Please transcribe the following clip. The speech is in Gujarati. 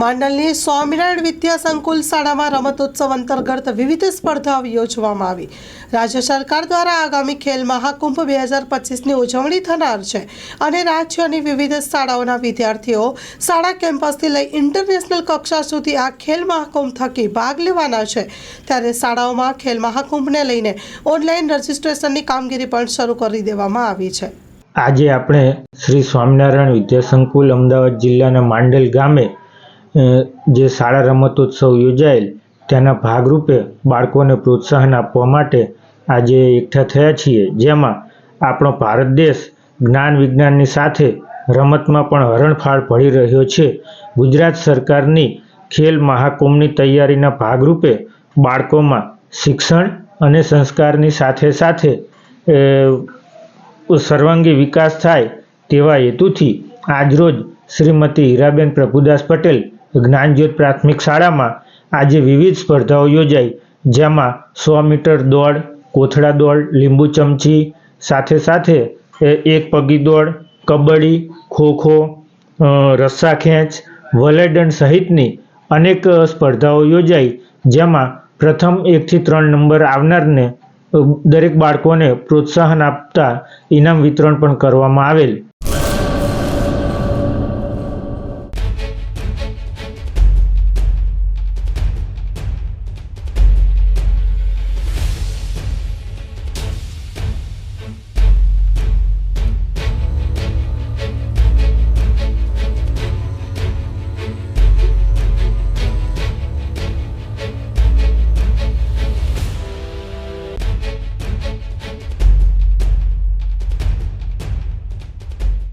માંડલની સ્વામિનારાયણ વિદ્યા સંકુલ શાળામાં રમતોત્સવ અંતર્ગત વિવિધ સ્પર્ધાઓ યોજવામાં આવી। રાજ્ય સરકાર દ્વારા આગામી ખેલ મહાકુંભ 2025ની ઉજવણી થનાર છે અને રાજ્યની વિવિધ શાળાઓના વિદ્યાર્થીઓ શાળા કેમ્પસથી લઈ ઇન્ટરનેશનલ કક્ષા સુધી આ ખેલ મહાકુંભ થકી ભાગ લેવાના છે। ત્યારે શાળાઓમાં ખેલ મહાકુંભને લઈને ઓનલાઈન રજીસ્ટ્રેશનની કામગીરી પણ શરૂ કરી દેવામાં આવી છે। આજે આપણે શ્રી સ્વામિનારાયણ વિદ્યા સંકુલ અમદાવાદ જિલ્લાના માંડલ ગામે જે શાળા રમતોત્સવ યોજાયેલ તેના ભાગરૂપે બાળકોને પ્રોત્સાહન આપવા માટે આજે એકઠા થયા છીએ, જેમાં આપણો ભારત દેશ જ્ઞાન વિજ્ઞાનની સાથે રમતમાં પણ હરણફાળ ભળી રહ્યો છે। ગુજરાત સરકારની ખેલ મહાકુંભની તૈયારીના ભાગરૂપે બાળકોમાં શિક્ષણ અને સંસ્કારની સાથે સાથે સર્વાંગી વિકાસ થાય તેવા હેતુથી આજરોજ શ્રીમતી હીરાબેન પ્રભુદાસ પટેલ જ્ઞાનજ્યોત પ્રાથમિક શાળામાં આજે વિવિધ સ્પર્ધાઓ યોજાઈ, જેમાં 100 મીટર દોડ, કોથળા દોડ, લીંબુ ચમચી, સાથે સાથે એક પગી દોડ, કબડ્ડી, ખોખો, રસ્સા ખેંચ, વલયદંડ સહિતની અનેક સ્પર્ધાઓ યોજાઈ, જેમાં પ્રથમ 1 થી 3 નંબર આવનારને દરેક બાળકોને પ્રોત્સાહન આપતા ઇનામ વિતરણ પણ કરવામાં આવેલ।